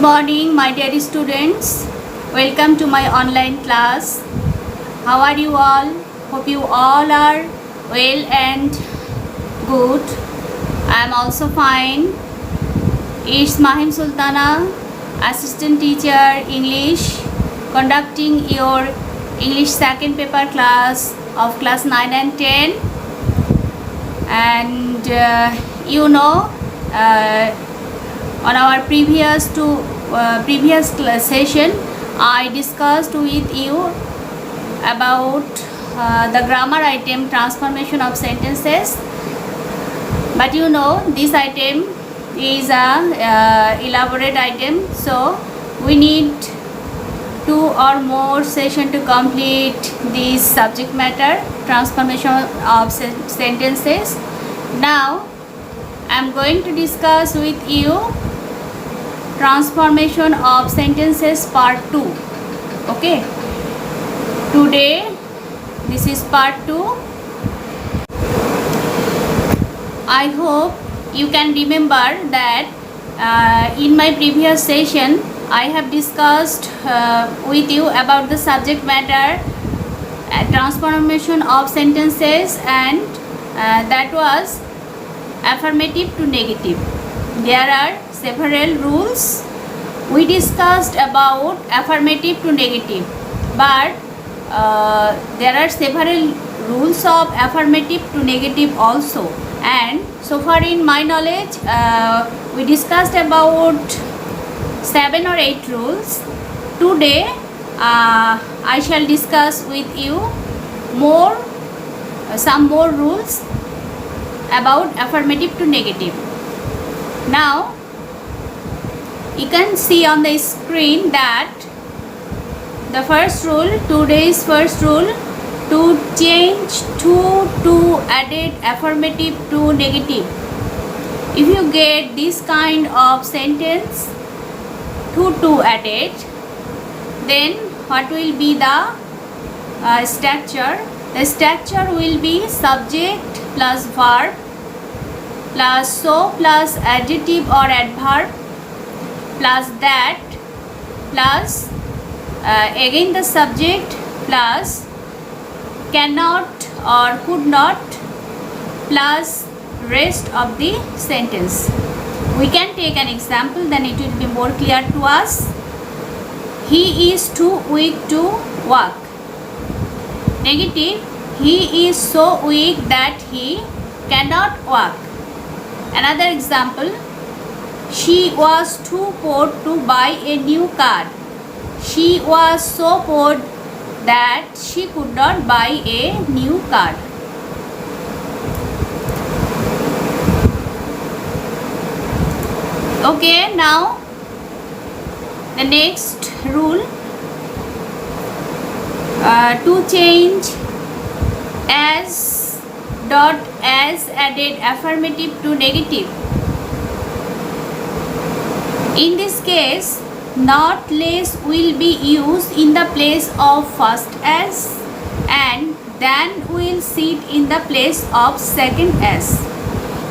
morning, my dear students. Welcome to my online class. How are you all? Hope you all are well and good. I am also fine. It's Mahim Sultana, Assistant Teacher English, conducting your English second paper class of class 9 and 10. And on our previous session, I discussed with you about the grammar item transformation of sentences. But this item is a elaborate item, so we need 2 or more session to complete this subject matter transformation of sentences. Now I am going to discuss with you transformation of sentences part 2. Okay, today this is part 2. I hope you can remember that in my previous session I have discussed with you about the subject matter transformation of sentences, and that was affirmative to negative. There are several rules. We discussed about affirmative to negative, but there are several rules of affirmative to negative also, and so far in my knowledge we discussed about 7 or 8 rules. Today I shall discuss with you some more rules about affirmative to negative. Now you can see on the screen that the first rule, today's first rule, to change to added affirmative to negative. If you get this kind of sentence, to added, then what will be the structure? The structure will be subject plus verb plus so plus adjective or adverb plus that plus again the subject plus cannot or could not plus rest of the sentence. We can take an example, then it will be more clear to us. He is too weak to walk. Negative, he is so weak that he cannot walk. Another example, she was too poor to buy a new car. She was so poor that she could not buy a new car. Okay, now the next rule, to change as added affirmative to negative. In this case, not less will be used in the place of first as, and than will sit in the place of second as.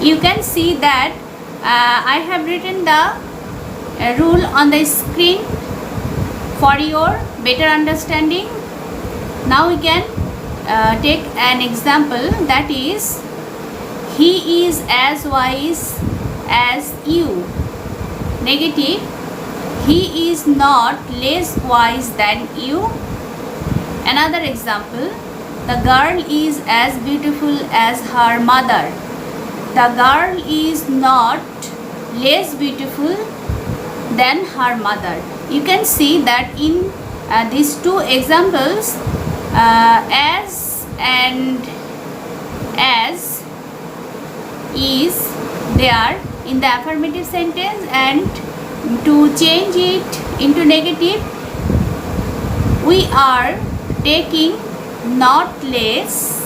You can see that I have written the rule on the screen for your better understanding. Now we can take an example, that is, he is as wise as you. Negative, he is not less wise than you. Another example, the girl is as beautiful as her mother. The girl is not less beautiful than her mother. You can see that in these two examples, as and as is there in the affirmative sentence, and to change it into negative, we are taking not less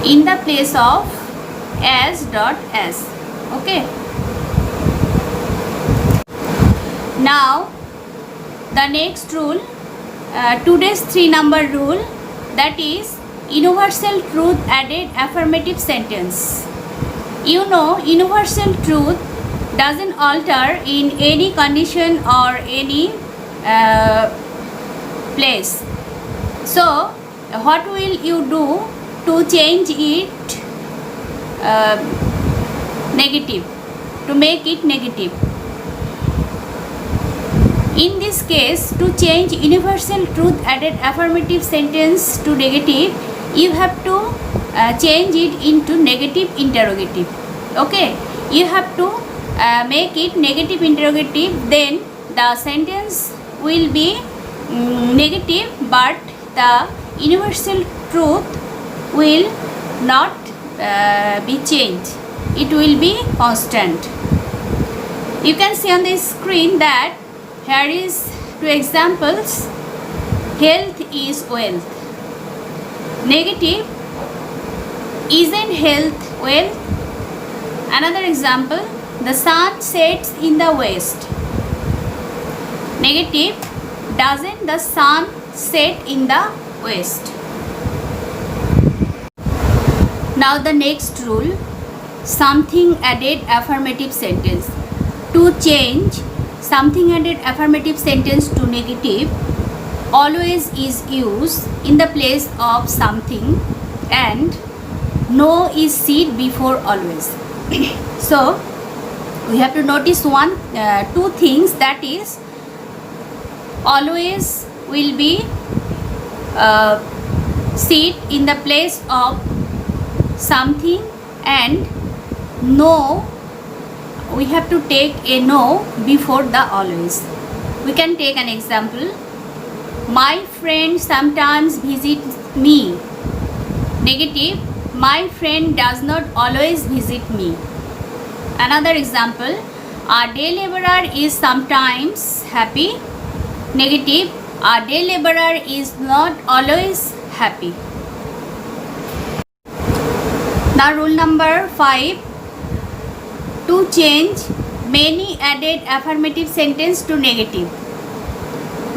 in the place of as. Okay, now the next rule, today's 3 number rule, that is universal truth added affirmative sentence. Universal truth doesn't alter in any condition or any place. So what will you do to change it negative, to make it negative? In this case, to change universal truth added affirmative sentence to negative, you have to change it into negative interrogative. Okay, you have to make it negative interrogative, then the sentence will be negative, but the universal truth will not be changed. It will be constant. You can see on the screen that here is two examples. Health is wealth. Negative, isn't health wealth? Another example, the sun sets in the west. Negative, doesn't the sun set in the west? Now the next rule, something added affirmative sentence. To change something added affirmative sentence to negative, always is used in the place of something, and no is said before always. So we have to notice two things, that is, always will be said in the place of something, and no, we have to take a no before the always. We can take an example. My friend sometimes visits me. Negative, my friend does not always visit me. Another example, a day laborer is sometimes happy. Negative, a day laborer is not always happy. Now rule number 5, to change many added affirmative sentence to negative.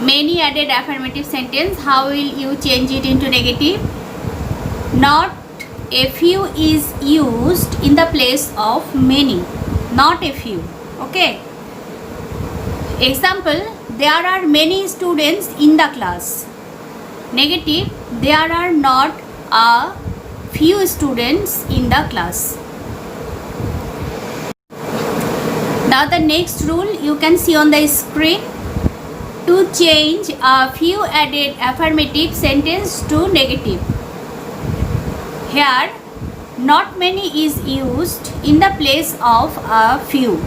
Many added affirmative sentence, how will you change it into negative? Not a few is used in the place of many. Not a few. Okay. Example, there are many students in the class. Negative, there are not a few students in the class. Now the next rule you can see on the screen. To change a few added affirmative sentence to negative. Here, not many is used in the place of a few.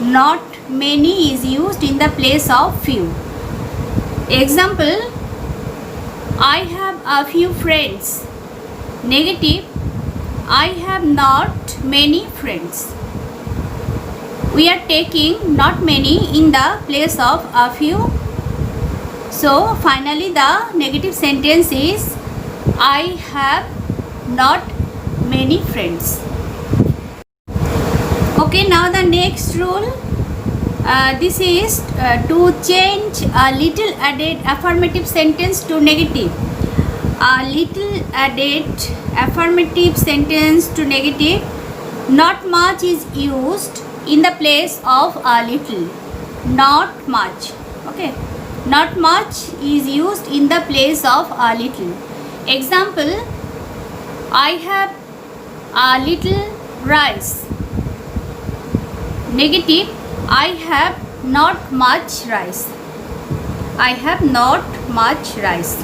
Not many is used in the place of few. Example, I have a few friends. Negative, I have not many friends. We are taking not many in the place of a few. So finally the negative sentence is, I have not many friends. Okay, now the next rule, this is to change a little added affirmative sentence to negative. A little added affirmative sentence to negative, not much is used in the place of a little. Not much. Okay, not much is used in the place of a little. Example, I have a little rice. Negative, I have not much rice. I have not much rice.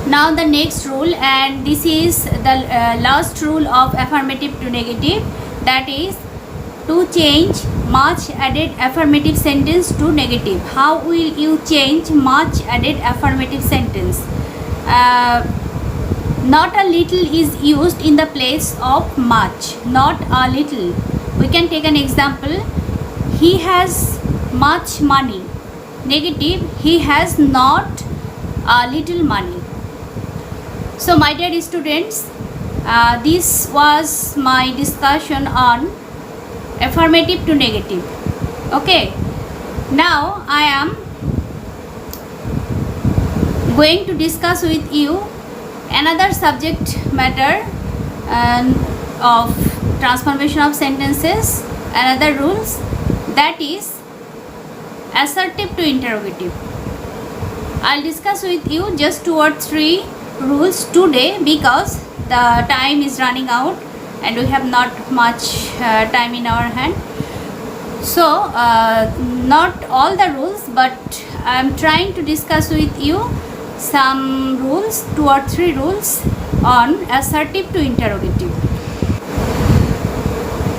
Now the next rule, and this is the last rule of affirmative to negative, that is to change much added affirmative sentence to negative. How will you change much added affirmative sentence? Not a little is used in the place of much. Not a little. We can take an example. He has much money. Negative, he has not a little money. So my dear students, this was my discussion on affirmative to negative. Okay, now I am going to discuss with you another subject matter of transformation of sentences, another rules, that is assertive to interrogative. I'll discuss with you just 2 or 3 rules today because the time is running out and we have not much time in our hand. So not all the rules, but I'm trying to discuss with you some rules, 2 or 3 rules on assertive to interrogative.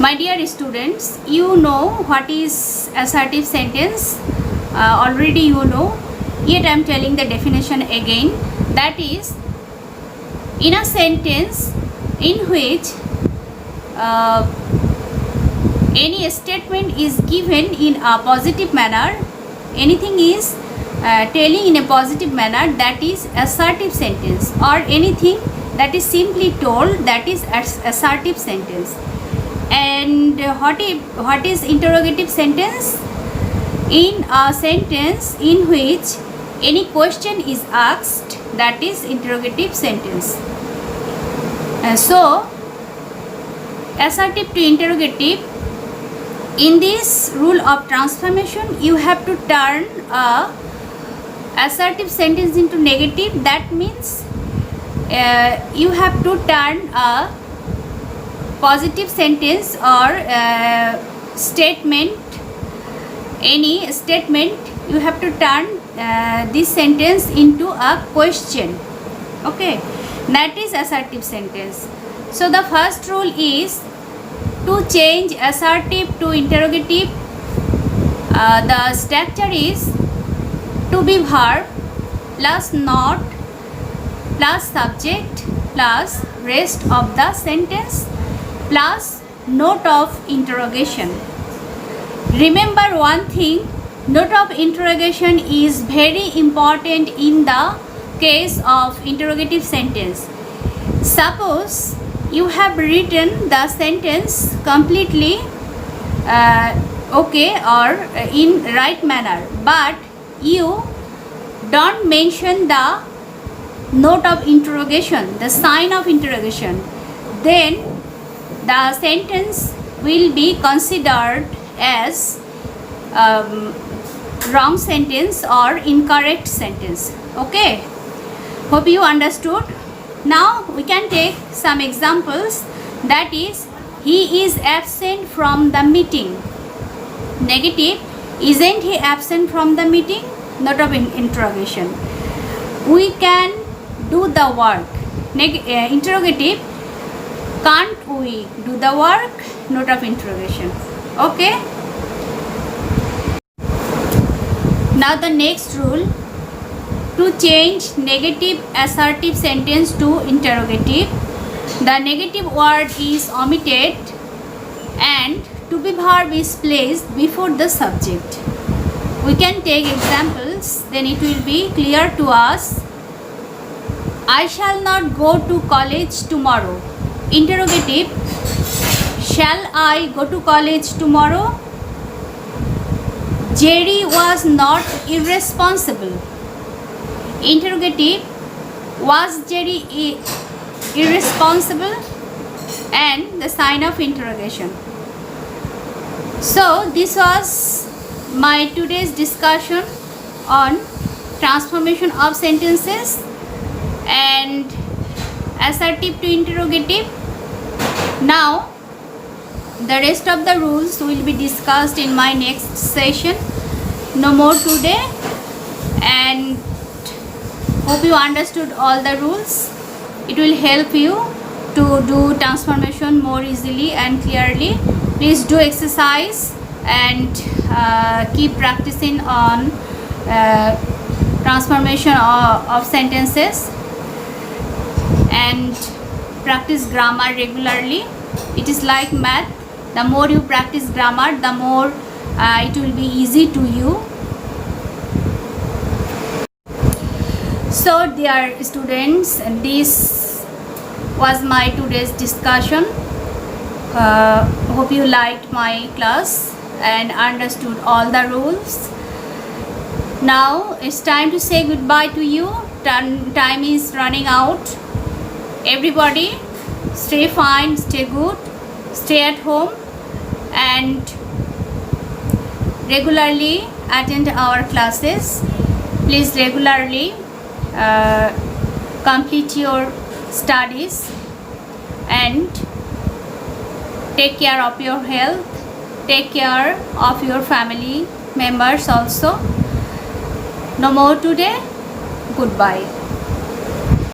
My dear students, you know what is assertive sentence, already you know, yet I am telling the definition again. That is, in a sentence in which any statement is given in a positive manner, anything is telling in a positive manner, that is assertive sentence, or anything that is simply told, that is assertive sentence. And what is interrogative sentence? In a sentence in which any question is asked, that is interrogative sentence. So assertive to interrogative, in this rule of transformation you have to turn a assertive sentence into negative. That means you have to turn a positive sentence or statement, any statement, you have to turn this sentence into a question. Okay, that is assertive sentence. So the first rule is to change assertive to interrogative. The structure is to be verb plus not plus subject plus rest of the sentence plus note of interrogation. Remember one thing, note of interrogation is very important in the case of interrogative sentence. Suppose you have written the sentence completely okay or in right manner, but you don't mention the note of interrogation, the sign of interrogation, then the sentence will be considered as wrong sentence or incorrect sentence. Okay, hope you understood. Now we can take some examples. That is, he is absent from the meeting. Negative, isn't he absent from the meeting? Note of interrogation. We can do the work. Interrogative, can't we do the work? Note of interrogation. Okay. Now the next rule, to change negative assertive sentence to interrogative, the negative word is omitted and to be verb is placed before the subject. We can take examples, then it will be clear to us. I shall not go to college tomorrow. Interrogative, shall I go to college tomorrow? Jerry was not irresponsible. Interrogative, was Jerry irresponsible? And the sign of interrogation. So this was my today's discussion on transformation of sentences and assertive to interrogative. Now the rest of the rules will be discussed in my next session. No more today, and hope you understood all the rules. It will help you to do transformation more easily and clearly. Please do exercise and keep practicing on transformation of sentences and practice grammar regularly. It is like math. The more you practice grammar, the more it will be easy to you. So dear students, this was my today's discussion. Hope you liked my class and understood all the rules. Now it's time to say goodbye to you. Time is running out. Everybody stay fine, stay good, stay at home and regularly attend our classes. Please regularly complete your studies and take care of your health, take care of your family members also. No more today. Goodbye.